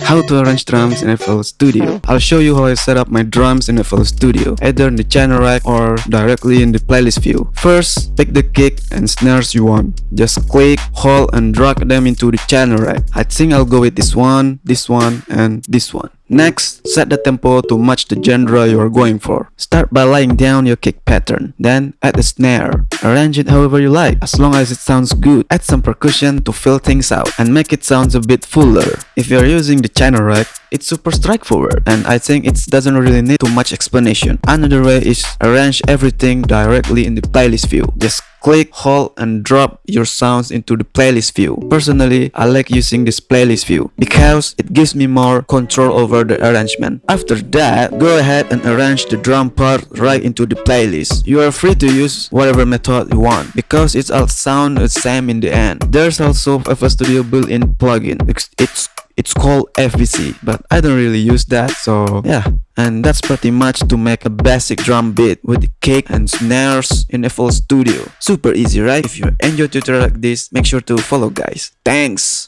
How to arrange drums in FL Studio. I'll show you how I set up my drums in FL Studio, either in the channel rack or directly in the playlist view. First, pick the kick and snares you want. Just click, hold and drag them into the channel rack. I think I'll go with this one, and this one. Next, set the tempo to match the genre you are going for. Start by laying down your kick pattern, then add a snare. Arrange it however you like, as long as it sounds good. Add some percussion to fill things out and make it sound a bit fuller. If you are using the channel rack, it's super straightforward, and I think it doesn't really need too much explanation. Another way is arrange everything directly in the playlist view. Just click, hold and drop your sounds into the playlist view. Personally, I like using this playlist view because it gives me more control over the arrangement. After that, go ahead and arrange the drum part right into the playlist. You are free to use whatever method you want because it all sound the same in the end. There's also FL Studio built-in plugin. It's called FBC, but I don't really use that, so yeah. And that's pretty much to make a basic drum beat with the kick and snares in FL Studio. Super easy, right? If you enjoy tutorial like this, make sure to follow, guys. Thanks!